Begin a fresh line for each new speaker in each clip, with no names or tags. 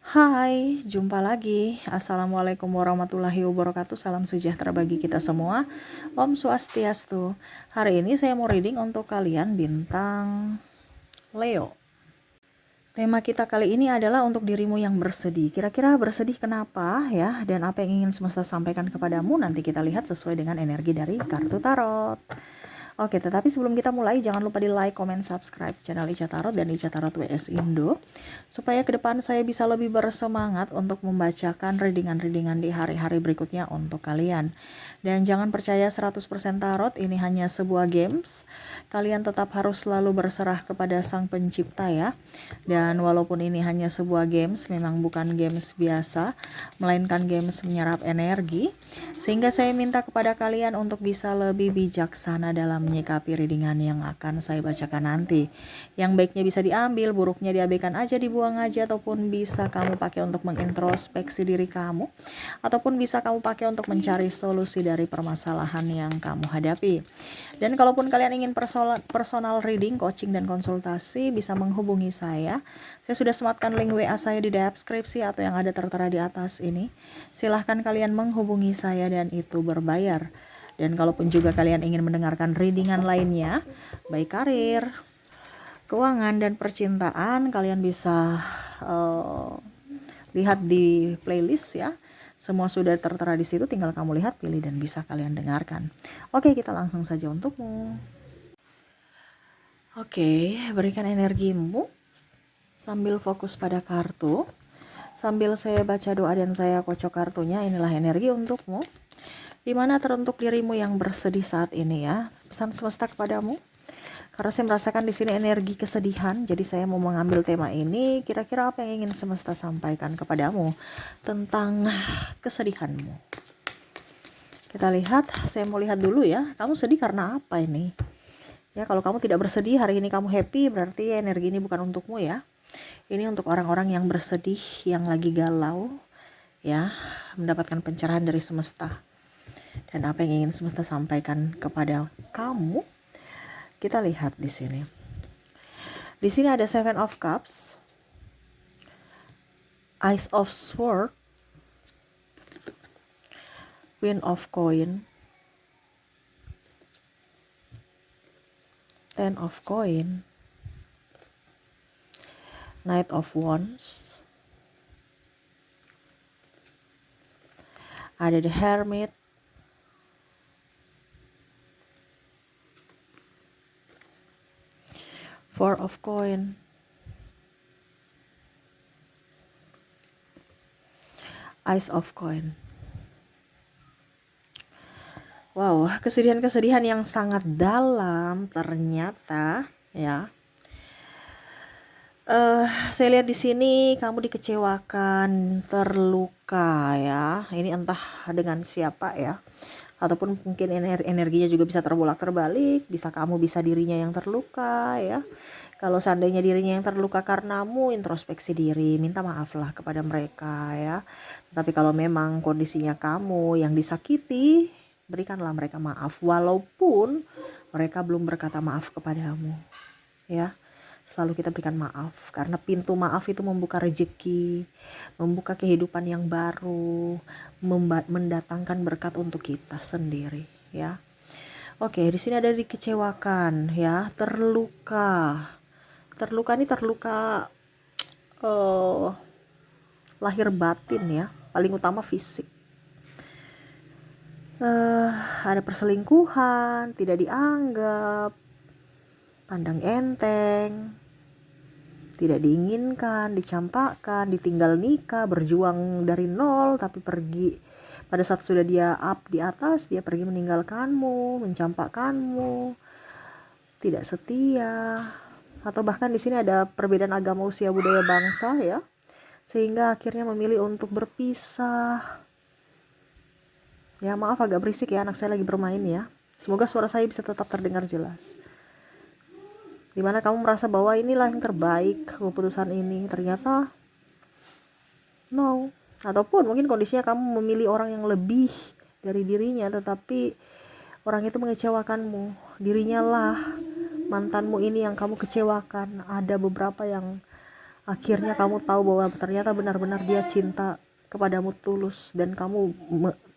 Hai, jumpa lagi. Assalamualaikum warahmatullahi wabarakatuh. Salam sejahtera bagi kita semua. Om Swastiastu. Hari ini saya mau reading untuk kalian bintang Leo. Tema kita kali ini adalah untuk dirimu yang bersedih. Kira-kira bersedih kenapa ya? Dan apa yang ingin semesta sampaikan kepadamu? Nanti kita lihat sesuai dengan energi dari kartu tarot. Oke, tetapi sebelum kita mulai, jangan lupa di like, comment, subscribe channel Ica Tarot dan Ica Tarot WS Indo, supaya ke depan saya bisa lebih bersemangat untuk membacakan readingan-readingan di hari-hari berikutnya untuk kalian. Dan jangan percaya 100% tarot, ini hanya sebuah games. Kalian tetap harus selalu berserah kepada Sang Pencipta ya. Dan walaupun ini hanya sebuah games, memang bukan games biasa, melainkan games menyerap energi. Sehingga saya minta kepada kalian untuk bisa lebih bijaksana dalam menyikapi readingan yang akan saya bacakan nanti. Yang baiknya bisa diambil, buruknya diabaikan aja, dibuang aja, ataupun bisa kamu pakai untuk mengintrospeksi diri kamu, ataupun bisa kamu pakai untuk mencari solusi dari permasalahan yang kamu hadapi. Dan kalaupun kalian ingin personal reading, coaching, dan konsultasi, bisa menghubungi saya. Saya sudah sematkan link WA saya di deskripsi atau yang ada tertera di atas ini. Silahkan kalian menghubungi saya dan itu berbayar. Dan kalaupun juga kalian ingin mendengarkan readingan lainnya, baik karir, keuangan, dan percintaan, kalian bisa lihat di playlist ya. Semua sudah tertera di situ, tinggal kamu lihat, pilih, dan bisa kalian dengarkan. Oke, kita langsung saja untukmu. Oke, berikan energimu sambil fokus pada kartu. Sambil saya baca doa dan saya kocok kartunya, inilah energi untukmu. Dimana teruntuk dirimu yang bersedih saat ini ya. Pesan semesta kepadamu. Karena saya merasakan di sini energi kesedihan, jadi saya mau mengambil tema ini. Kira-kira apa yang ingin semesta sampaikan kepadamu tentang kesedihanmu? Kita lihat, saya mau lihat dulu ya. Kamu sedih karena apa ini? Ya, kalau kamu tidak bersedih, hari ini kamu happy, berarti energi ini bukan untukmu ya. Ini untuk orang-orang yang bersedih, yang lagi galau, ya, mendapatkan pencerahan dari semesta. Dan apa yang ingin semesta sampaikan kepada kamu? Kita lihat di sini. Di sini ada Seven of Cups, Ace of Swords, Queen of Coin, Ten of Coin, Knight of Wands, ada The Hermit, Four of Coin, Ace of Coin. Wow, kesedihan-kesedihan yang sangat dalam ternyata ya. Saya lihat di sini kamu dikecewakan, terluka ya. Ini entah dengan siapa ya. Ataupun mungkin energinya juga bisa terbolak-terbalik, bisa kamu, bisa dirinya yang terluka ya. Kalau seandainya dirinya yang terluka karenamu, introspeksi diri, minta maaflah kepada mereka ya. Tapi kalau memang kondisinya kamu yang disakiti, berikanlah mereka maaf walaupun mereka belum berkata maaf kepadamu ya. Selalu kita berikan maaf, karena pintu maaf itu membuka rezeki, membuka kehidupan yang baru, mendatangkan berkat untuk kita sendiri ya. Oke, di sini ada dikecewakan ya, terluka. Terluka ini terluka lahir batin ya, paling utama fisik. Ada perselingkuhan, tidak dianggap, pandang enteng, tidak diinginkan, dicampakkan, ditinggal nikah, berjuang dari nol tapi pergi. Pada saat sudah dia up di atas, dia pergi meninggalkanmu, mencampakkanmu, tidak setia. Atau bahkan di sini ada perbedaan agama, usia, budaya, bangsa ya. Sehingga akhirnya memilih untuk berpisah. Ya, maaf agak berisik ya, anak saya lagi bermain ya. Semoga suara saya bisa tetap terdengar jelas. Dimana kamu merasa bahwa inilah yang terbaik keputusan ini, ternyata no. Ataupun mungkin kondisinya kamu memilih orang yang lebih dari dirinya, tetapi orang itu mengecewakanmu. Dirinya lah mantanmu ini yang kamu kecewakan. Ada beberapa yang Akhirnya kamu tahu bahwa ternyata benar-benar dia cinta kepadamu tulus, dan kamu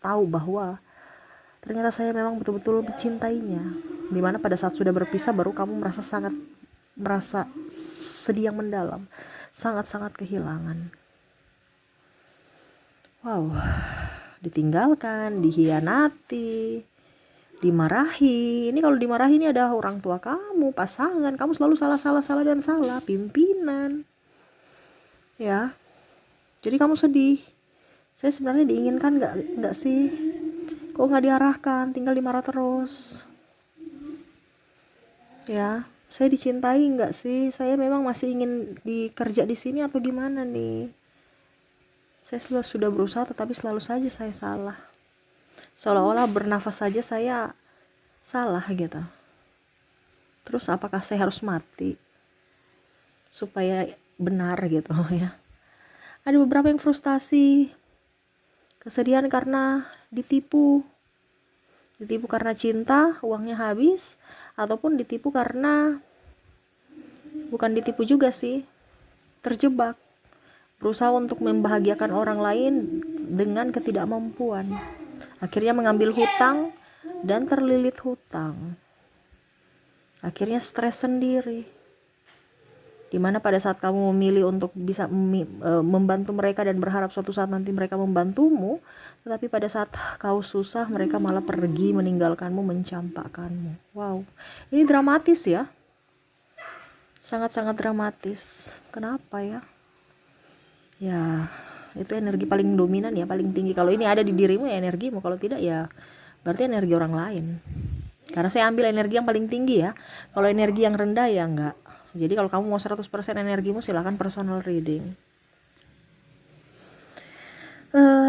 tahu bahwa ternyata saya memang betul-betul mencintainya. Dimana pada saat sudah berpisah baru kamu merasa sedih yang mendalam, sangat-sangat kehilangan. Wow, ditinggalkan, dihianati, dimarahi. Ini kalau dimarahi ini ada orang tua kamu, pasangan kamu, selalu salah dan salah, pimpinan. Ya. Jadi kamu sedih. Saya sebenarnya diinginkan nggak sih? Kok nggak diarahkan, tinggal dimarah terus. Ya, saya dicintai nggak sih? Saya memang masih ingin dikerja di sini atau gimana nih? Saya sudah berusaha, tetapi selalu saja saya salah. Seolah-olah bernafas saja saya salah gitu. Terus apakah saya harus mati supaya benar gitu ya? Ada beberapa yang frustasi, kesedihan karena ditipu karena cinta, uangnya habis, ataupun ditipu karena bukan ditipu juga sih, terjebak, berusaha untuk membahagiakan orang lain dengan ketidakmampuan, akhirnya mengambil hutang dan terlilit hutang, akhirnya stres sendiri. Dimana pada saat kamu memilih untuk bisa membantu mereka dan berharap suatu saat nanti mereka membantumu, tetapi pada saat kau susah mereka malah pergi meninggalkanmu, mencampakkanmu. Wow, ini dramatis ya, sangat-sangat dramatis. Kenapa ya? Ya, itu energi paling dominan ya, paling tinggi. Kalau ini ada di dirimu ya energimu, kalau tidak ya berarti energi orang lain. Karena saya ambil energi yang paling tinggi ya. Kalau energi yang rendah ya enggak. Jadi kalau kamu mau 100% energimu silahkan personal reading.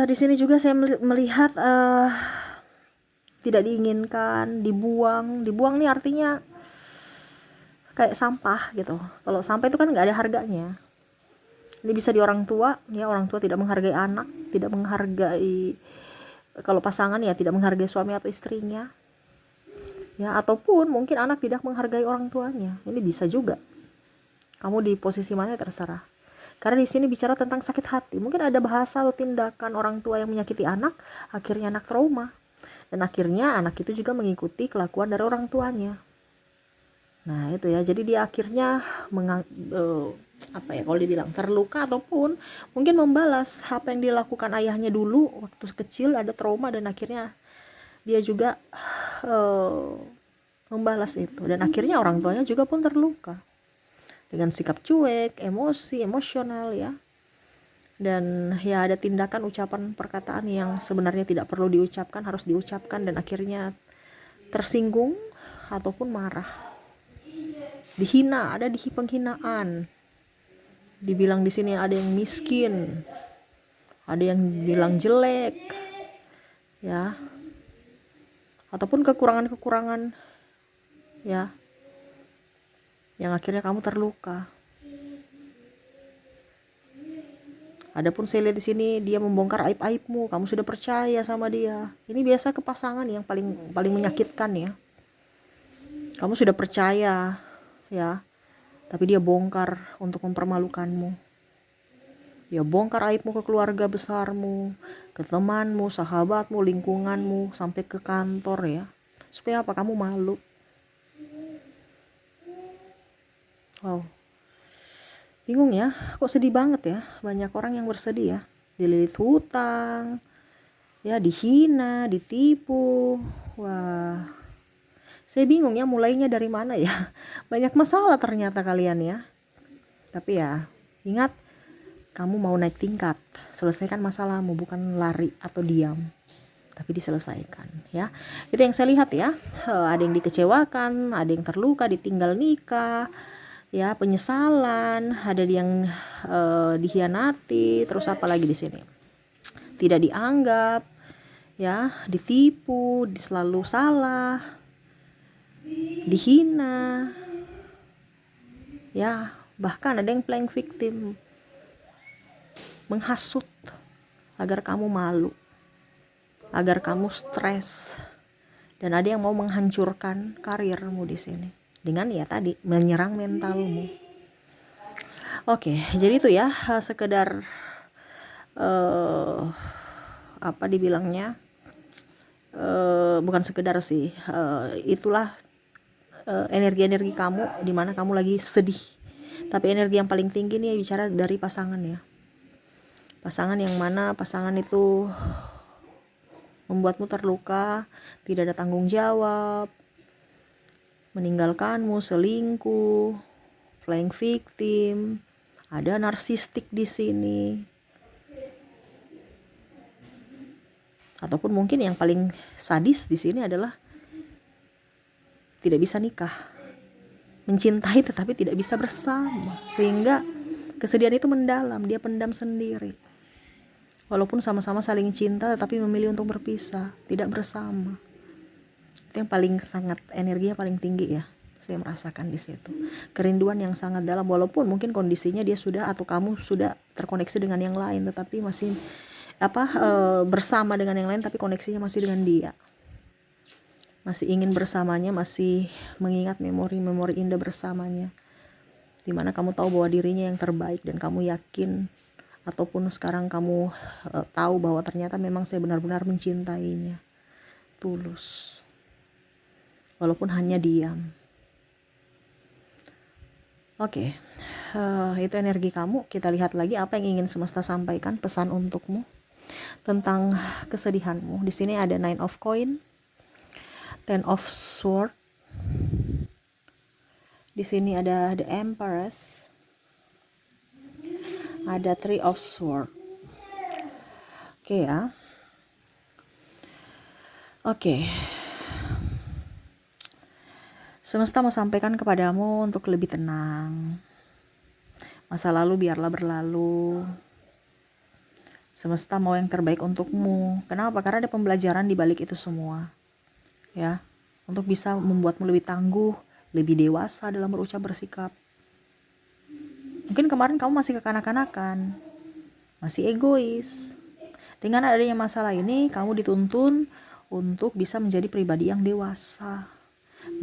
Di sini juga saya melihat tidak diinginkan, dibuang nih artinya kayak sampah gitu. Kalau sampah itu kan nggak ada harganya. Ini bisa di orang tua ya, orang tua tidak menghargai anak, tidak menghargai, kalau pasangan ya tidak menghargai suami atau istrinya. Ya, ataupun mungkin anak tidak menghargai orang tuanya. Ini bisa juga. Kamu di posisi mana terserah. Karena di sini bicara tentang sakit hati. Mungkin ada bahasa atau tindakan orang tua yang menyakiti anak, akhirnya anak trauma. Dan akhirnya anak itu juga mengikuti kelakuan dari orang tuanya. Nah, itu ya. Jadi dia akhirnya kalau dibilang terluka, ataupun mungkin membalas apa yang dilakukan ayahnya dulu waktu kecil, ada trauma, dan akhirnya dia juga membalas itu, dan akhirnya orang tuanya juga pun terluka dengan sikap cuek, emosional ya, dan ya ada tindakan, ucapan, perkataan yang sebenarnya tidak perlu diucapkan, harus diucapkan, dan akhirnya tersinggung ataupun marah, dihina, ada di penghinaan, dibilang di sini ada yang miskin, ada yang bilang jelek ya, ataupun kekurangan ya, yang akhirnya kamu terluka. Adapun saya lihat di sini dia membongkar aib-aibmu, kamu sudah percaya sama dia. Ini biasa ke pasangan yang paling menyakitkan ya. Kamu sudah percaya ya, tapi dia bongkar untuk mempermalukanmu. Dia bongkar aibmu ke keluarga besarmu, ke temanmu, sahabatmu, lingkunganmu, sampai ke kantor ya. Supaya apa? Kamu malu. Wow, bingung ya, kok sedih banget ya. Banyak orang yang bersedih ya, dililit hutang ya, dihina, ditipu. Wah, saya bingung ya mulainya dari mana ya. Banyak masalah ternyata kalian ya. Tapi ya ingat, kamu mau naik tingkat, selesaikan masalahmu, bukan lari atau diam, tapi diselesaikan ya. Itu yang saya lihat ya. Ada yang dikecewakan, ada yang terluka, ditinggal nikah ya, penyesalan, ada yang dikhianati, terus apa lagi di sini, tidak dianggap ya, ditipu, selalu salah, dihina ya, bahkan ada yang playing victim, menghasut agar kamu malu, agar kamu stres, dan ada yang mau menghancurkan karirmu di sini dengan ya tadi menyerang mentalmu. Oke, jadi itu ya sekedar apa dibilangnya, bukan sekedar sih, itulah energi-energi kamu di mana kamu lagi sedih. Tapi energi yang paling tinggi nih bicara dari pasangan ya. Pasangan yang mana pasangan itu membuatmu terluka, tidak ada tanggung jawab, meninggalkanmu, selingkuh, playing victim, ada narsistik di sini. Ataupun mungkin yang paling sadis di sini adalah tidak bisa nikah. Mencintai tetapi tidak bisa bersama. Sehingga kesedihan itu mendalam, dia pendam sendiri. Walaupun sama-sama saling cinta tetapi memilih untuk berpisah, tidak bersama. Itu yang paling sangat energinya paling tinggi ya. Saya merasakan di situ. Kerinduan yang sangat dalam walaupun mungkin kondisinya dia sudah atau kamu sudah terkoneksi dengan yang lain tetapi masih bersama dengan yang lain tapi koneksinya masih dengan dia. Masih ingin bersamanya, masih mengingat memori-memori indah bersamanya. Dimana kamu tahu bahwa dirinya yang terbaik dan kamu yakin ataupun sekarang kamu tahu bahwa ternyata memang saya benar-benar mencintainya tulus walaupun hanya diam. Oke, itu energi kamu. Kita lihat lagi apa yang ingin semesta sampaikan, pesan untukmu tentang kesedihanmu. Di sini ada 9 of coin, 10 of sword, di sini ada the empress, ada 3 of sword. Oke ya. Oke. Semesta mau sampaikan kepadamu untuk lebih tenang. Masa lalu biarlah berlalu. Semesta mau yang terbaik untukmu. Kenapa? Karena ada pembelajaran di balik itu semua. Ya, untuk bisa membuatmu lebih tangguh, lebih dewasa dalam berucap bersikap. Mungkin kemarin kamu masih kekanak-kanakan, masih egois. Dengan adanya masalah ini, kamu dituntun untuk bisa menjadi pribadi yang dewasa,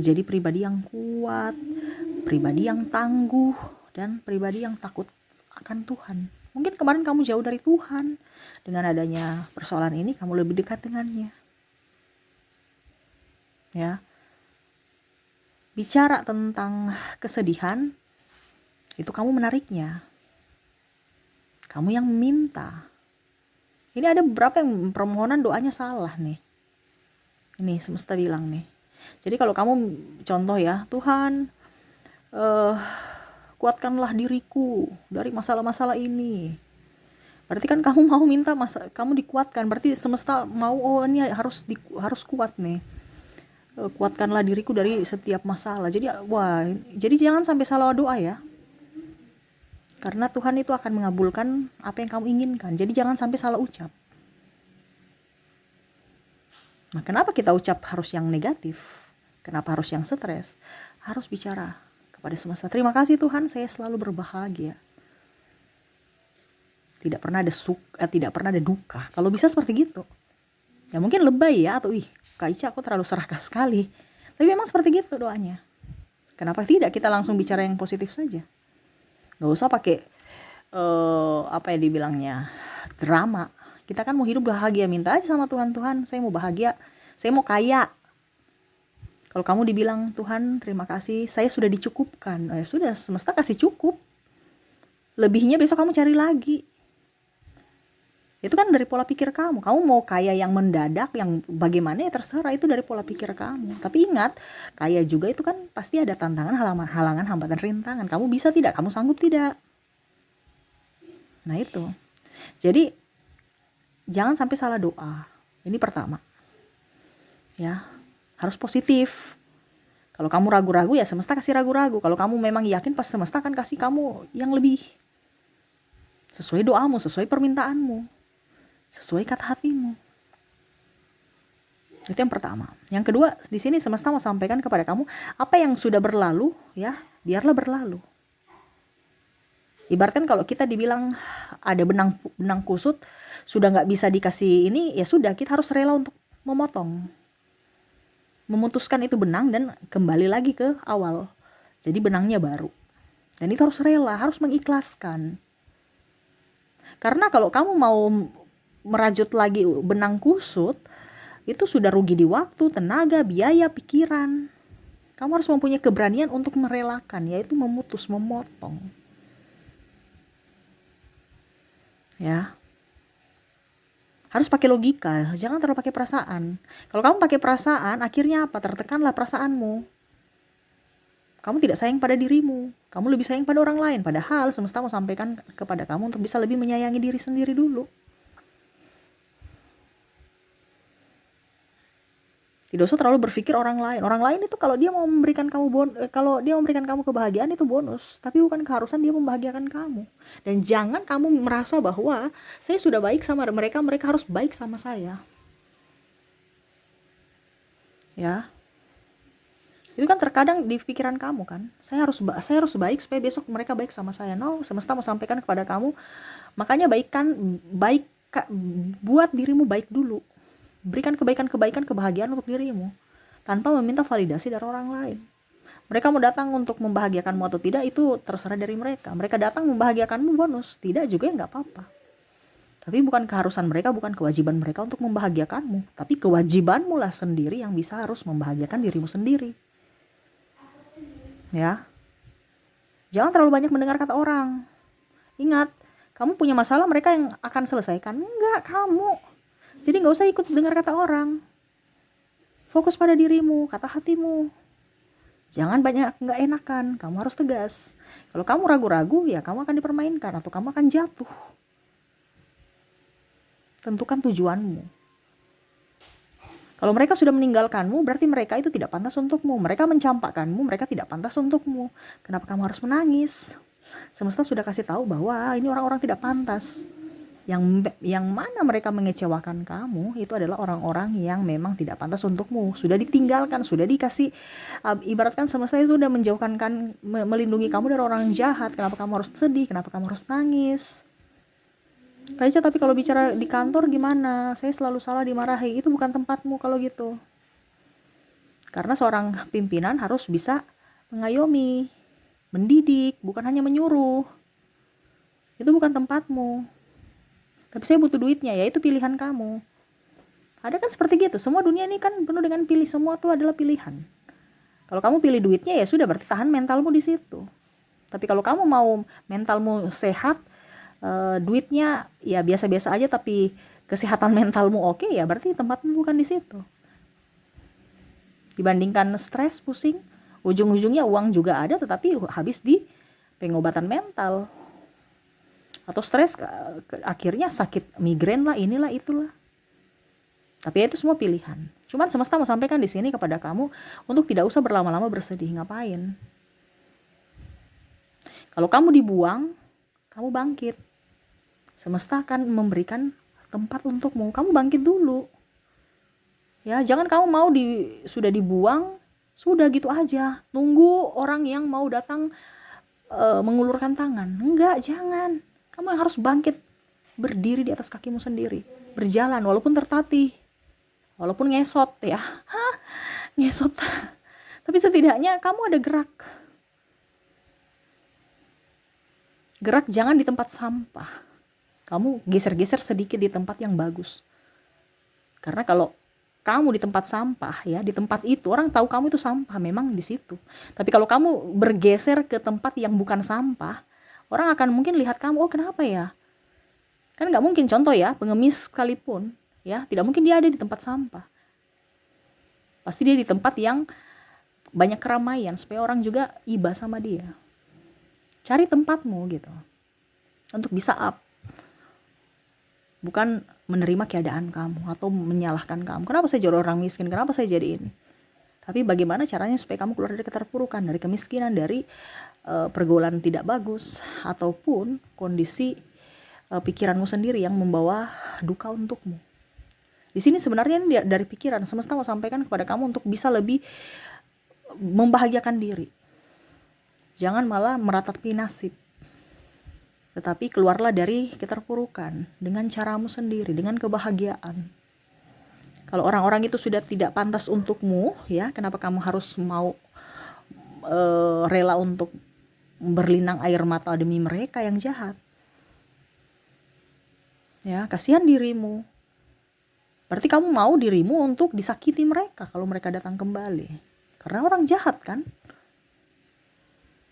menjadi pribadi yang kuat, pribadi yang tangguh, dan pribadi yang takut akan Tuhan. Mungkin kemarin kamu jauh dari Tuhan. Dengan adanya persoalan ini, kamu lebih dekat dengannya. Ya, bicara tentang kesedihan, itu kamu menariknya. Kamu yang meminta. Ini ada beberapa yang permohonan doanya salah nih. Ini semesta bilang nih. Jadi kalau kamu contoh ya, Tuhan kuatkanlah diriku dari masalah-masalah ini. Berarti kan kamu mau minta kamu dikuatkan. Berarti semesta mau ini harus kuat nih. Kuatkanlah diriku dari setiap masalah. Jadi jangan sampai salah doa ya. Karena Tuhan itu akan mengabulkan apa yang kamu inginkan. Jadi jangan sampai salah ucap. Nah, kenapa kita ucap harus yang negatif? Kenapa harus yang stres? Harus bicara kepada semesta. Terima kasih Tuhan, saya selalu berbahagia. Tidak pernah ada duka. Kalau bisa seperti gitu. Ya mungkin lebay ya, atau Kak Ica aku terlalu serakah sekali. Tapi memang seperti gitu doanya. Kenapa tidak kita langsung bicara yang positif saja? Gak usah pakai apa ya dibilangnya, drama. Kita kan mau hidup bahagia, minta aja sama Tuhan, Tuhan saya mau bahagia, saya mau kaya. Kalau kamu dibilang Tuhan terima kasih, saya sudah dicukupkan, sudah semesta kasih cukup. Lebihnya besok kamu cari lagi. Itu kan dari pola pikir kamu. Kamu mau kaya yang mendadak, yang bagaimana ya terserah, itu dari pola pikir kamu. Tapi ingat, kaya juga itu kan pasti ada tantangan, halangan, hambatan, rintangan. Kamu bisa tidak? Kamu sanggup tidak? Nah itu. Jadi jangan sampai salah doa. Ini pertama. Ya, harus positif. Kalau kamu ragu-ragu ya semesta kasih ragu-ragu. Kalau kamu memang yakin pas semesta akan kasih kamu yang lebih sesuai doamu, sesuai permintaanmu, sesuai kata hatimu. Itu yang pertama. Yang kedua, di sini semesta mau sampaikan kepada kamu apa yang sudah berlalu ya, biarlah berlalu. Ibaratkan kalau kita dibilang ada benang kusut sudah nggak bisa dikasih ini, ya sudah kita harus rela untuk memotong, memutuskan itu benang dan kembali lagi ke awal. Jadi benangnya baru. Dan itu harus rela, harus mengikhlaskan. Karena kalau kamu mau merajut lagi benang kusut, itu sudah rugi di waktu, tenaga, biaya, pikiran. Kamu harus mempunyai keberanian untuk merelakan, yaitu memutus, memotong. Ya. Harus pakai logika, jangan terlalu pakai perasaan. Kalau kamu pakai perasaan, akhirnya apa? Tertekanlah perasaanmu. Kamu tidak sayang pada dirimu, kamu lebih sayang pada orang lain. Padahal semesta mau sampaikan kepada kamu untuk bisa lebih menyayangi diri sendiri dulu. Tidak usah terlalu berpikir orang lain. Orang lain itu kalau dia mau memberikan kamu kebahagiaan itu bonus, tapi bukan keharusan dia membahagiakan kamu. Dan jangan kamu merasa bahwa saya sudah baik sama mereka, mereka harus baik sama saya. Ya. Itu kan terkadang di pikiran kamu kan. Saya harus baik supaya besok mereka baik sama saya. No, semesta mau sampaikan kepada kamu, makanya buat dirimu baik dulu. Berikan kebaikan-kebaikan, kebahagiaan untuk dirimu tanpa meminta validasi dari orang lain. Mereka mau datang untuk membahagiakanmu atau tidak, itu terserah dari mereka. Mereka datang membahagiakanmu, bonus. Tidak juga nggak apa-apa. Tapi bukan keharusan mereka, bukan kewajiban mereka untuk membahagiakanmu. Tapi kewajibanmu lah sendiri yang bisa harus membahagiakan dirimu sendiri. Ya. Jangan terlalu banyak mendengar kata orang. Ingat, kamu punya masalah, mereka yang akan selesaikan. Enggak, kamu. Jadi gak usah ikut dengar kata orang. Fokus pada dirimu, kata hatimu. Jangan banyak gak enakan, kamu harus tegas. Kalau kamu ragu-ragu, ya kamu akan dipermainkan atau kamu akan jatuh. Tentukan tujuanmu. Kalau mereka sudah meninggalkanmu, berarti mereka itu tidak pantas untukmu. Mereka mencampakkanmu, mereka tidak pantas untukmu. Kenapa kamu harus menangis? Semesta sudah kasih tahu bahwa ini orang-orang tidak pantas. Yang mana mereka mengecewakan kamu, itu adalah orang-orang yang memang tidak pantas untukmu. Sudah ditinggalkan, sudah dikasih, ibaratkan semesta itu sudah melindungi kamu dari orang jahat. Kenapa kamu harus sedih? Kenapa kamu harus nangis? Raja, tapi kalau bicara di kantor gimana? Saya selalu salah, dimarahi. Itu bukan tempatmu kalau gitu. Karena seorang pimpinan harus bisa mengayomi, mendidik, bukan hanya menyuruh. Itu bukan tempatmu. Tapi saya butuh duitnya, ya itu pilihan kamu. Ada kan seperti gitu. Semua dunia ini kan penuh dengan pilih. Semua itu adalah pilihan. Kalau kamu pilih duitnya, ya sudah, berarti tahan mentalmu di situ. Tapi kalau kamu mau mentalmu sehat, duitnya ya biasa-biasa aja, tapi kesehatan mentalmu oke, ya berarti tempatmu bukan di situ. Dibandingkan stres, pusing, ujung-ujungnya uang juga ada, tetapi habis di pengobatan mental. Atau stres, akhirnya sakit migrain lah, inilah itulah. Tapi itu semua pilihan. Cuman semesta mau sampaikan di sini kepada kamu untuk tidak usah berlama-lama bersedih. Ngapain? Kalau kamu dibuang, kamu bangkit. Semesta akan memberikan tempat untukmu. Kamu bangkit dulu. Ya, jangan kamu mau sudah dibuang, sudah gitu aja. Nunggu orang yang mau datang mengulurkan tangan. Enggak, jangan. Kamu yang harus bangkit, berdiri di atas kakimu sendiri, berjalan walaupun tertatih, walaupun ngesot ya, ngesot, tapi setidaknya kamu ada gerak. Gerak jangan di tempat sampah. Kamu geser-geser sedikit di tempat yang bagus. Karena kalau kamu di tempat sampah, ya di tempat itu orang tahu kamu itu sampah, memang di situ. Tapi kalau kamu bergeser ke tempat yang bukan sampah, orang akan mungkin lihat kamu, oh kenapa ya? Kan nggak mungkin, contoh ya, pengemis sekalipun, ya tidak mungkin dia ada di tempat sampah. Pasti dia di tempat yang banyak keramaian, supaya orang juga iba sama dia. Cari tempatmu gitu, untuk bisa up. Bukan menerima keadaan kamu, atau menyalahkan kamu. Kenapa saya jadi orang miskin? Kenapa saya jadi ini? Tapi bagaimana caranya supaya kamu keluar dari keterpurukan, dari kemiskinan, dari pergaulan tidak bagus, ataupun kondisi pikiranmu sendiri yang membawa duka untukmu. Di sini sebenarnya ini dari pikiran. Semesta mau sampaikan kepada kamu untuk bisa lebih membahagiakan diri. Jangan malah meratapi nasib. Tetapi keluarlah dari keterpurukan dengan caramu sendiri, dengan kebahagiaan. Kalau orang-orang itu sudah tidak pantas untukmu, ya kenapa kamu harus mau rela untuk berlinang air mata demi mereka yang jahat. Ya, kasihan dirimu. Berarti kamu mau dirimu untuk disakiti mereka kalau mereka datang kembali. Karena orang jahat kan.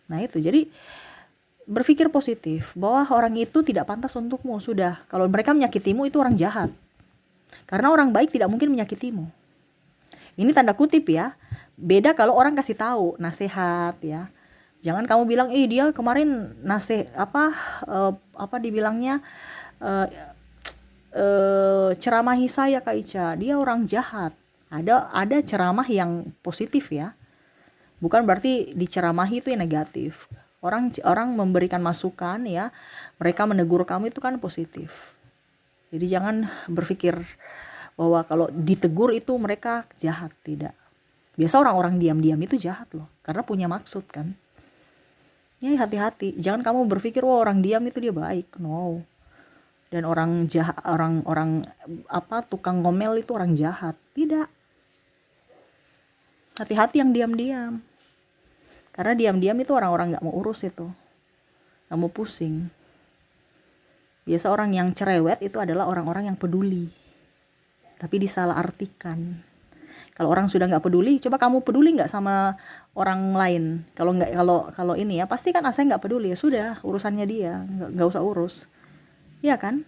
Nah itu, jadi berpikir positif bahwa orang itu tidak pantas untukmu. Sudah, kalau mereka menyakitimu itu orang jahat. Karena orang baik tidak mungkin menyakitimu. Ini tanda kutip ya. Beda kalau orang kasih tahu nasihat ya. Jangan kamu bilang, dia kemarin dibilangnya ceramahi saya Kak Ica. Dia orang jahat. Ada ceramah yang positif ya. Bukan berarti diceramahi itu yang negatif. Orang memberikan masukan ya. Mereka menegur kamu itu kan positif. Jadi jangan berpikir bahwa kalau ditegur itu mereka jahat, tidak. Biasa orang-orang diam-diam itu jahat loh, karena punya maksud kan. Ya hati-hati, jangan kamu berpikir orang diam itu dia baik, no. Dan orang jahat, orang tukang ngomel itu orang jahat, tidak. Hati-hati yang diam-diam, karena diam-diam itu orang-orang nggak mau urus itu, nggak mau pusing. Biasa orang yang cerewet itu adalah orang-orang yang peduli, tapi disalahartikan. Kalau orang sudah nggak peduli, coba kamu peduli nggak sama orang lain? Kalau ini ya, pasti kan saya nggak peduli, ya sudah urusannya dia, nggak usah urus, ya kan?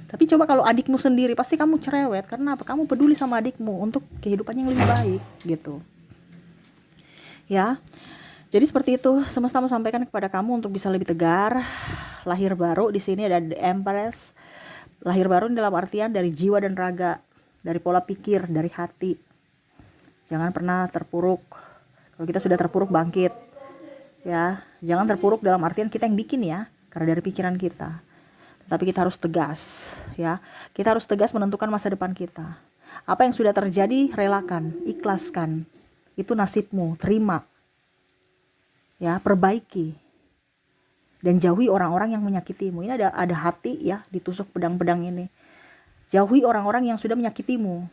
Tapi coba kalau adikmu sendiri, pasti kamu cerewet. Karena apa? Kamu peduli sama adikmu untuk kehidupan yang lebih baik, gitu. Ya, jadi seperti itu. Semesta mau sampaikan kepada kamu untuk bisa lebih tegar. Lahir baru di sini ada The Empress. Lahir baru dalam artian dari jiwa dan raga, dari pola pikir, dari hati. Jangan pernah terpuruk. Kalau kita sudah terpuruk, bangkit. Ya, jangan terpuruk dalam artian kita yang bikin ya, karena dari pikiran kita. Tapi kita harus tegas, ya. Kita harus tegas menentukan masa depan kita. Apa yang sudah terjadi, relakan, ikhlaskan. Itu nasibmu, terima. Ya, perbaiki. Dan jauhi orang-orang yang menyakitimu. Ini ada hati ya, ditusuk pedang-pedang ini. Jauhi orang-orang yang sudah menyakitimu.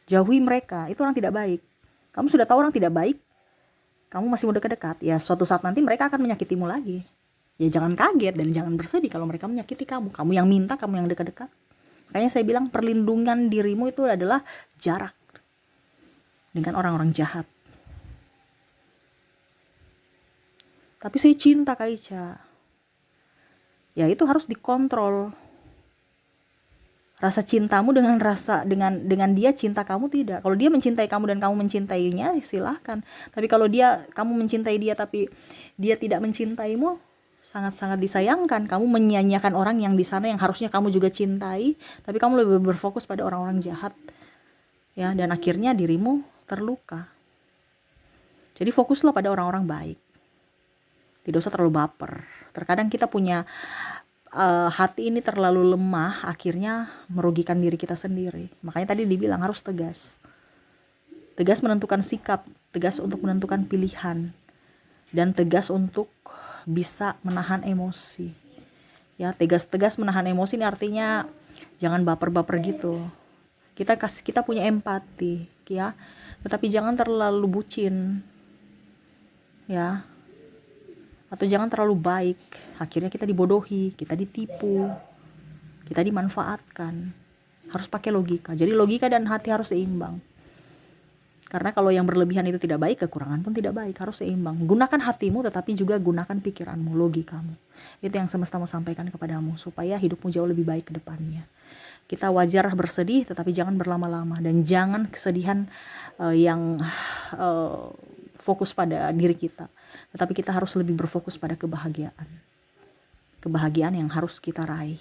Jauhi mereka, itu orang tidak baik. Kamu sudah tahu orang tidak baik, kamu masih mau dekat-dekat, ya suatu saat nanti mereka akan menyakitimu lagi. Ya jangan kaget dan jangan bersedih kalau mereka menyakiti kamu. Kamu yang minta, kamu yang dekat-dekat. Makanya saya bilang perlindungan dirimu itu adalah jarak dengan orang-orang jahat. Tapi saya cinta Kak Ica. Ya itu harus dikontrol. Rasa cintamu dengan dia cinta kamu tidak. Kalau dia mencintai kamu dan kamu mencintainya, silahkan. Tapi kalau kamu mencintai dia tapi dia tidak mencintaimu, sangat-sangat disayangkan. Kamu menyanyiakan orang yang di sana yang harusnya kamu juga cintai, tapi kamu lebih berfokus pada orang-orang jahat. Ya, dan akhirnya dirimu terluka. Jadi fokuslah pada orang-orang baik. Tidak usah terlalu baper. Terkadang kita punya hati ini terlalu lemah, akhirnya merugikan diri kita sendiri. Makanya tadi dibilang harus tegas. Tegas menentukan sikap, tegas untuk menentukan pilihan, dan tegas untuk bisa menahan emosi. Ya, tegas menahan emosi ini artinya jangan baper-baper gitu. Kita punya empati, ya. Tetapi jangan terlalu bucin. Ya. Atau jangan terlalu baik, akhirnya kita dibodohi, kita ditipu, kita dimanfaatkan. Harus pakai logika. Jadi logika dan hati harus seimbang. Karena kalau yang berlebihan itu tidak baik, kekurangan pun tidak baik, harus seimbang. Gunakan hatimu tetapi juga gunakan pikiranmu, logikamu. Itu yang semesta mau sampaikan kepadamu supaya hidupmu jauh lebih baik ke depannya. Kita wajar bersedih tetapi jangan berlama-lama, dan jangan kesedihan yang fokus pada diri kita. Tetapi kita harus lebih berfokus pada kebahagiaan. Kebahagiaan yang harus kita raih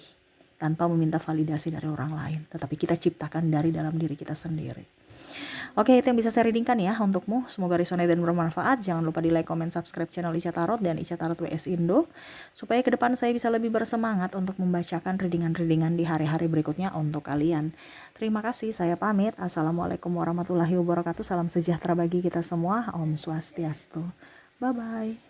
tanpa meminta validasi dari orang lain, tetapi kita ciptakan dari dalam diri kita sendiri. Oke, itu yang bisa saya readingkan ya untukmu. Semoga resonate dan bermanfaat. Jangan lupa di like, comment, subscribe channel Ica Tarot dan Ica Tarot WS Indo, supaya ke depan saya bisa lebih bersemangat untuk membacakan readingan-readingan di hari-hari berikutnya untuk kalian. Terima kasih, saya pamit. Assalamualaikum warahmatullahi wabarakatuh. Salam sejahtera bagi kita semua. Om Swastiastu. Bye-bye.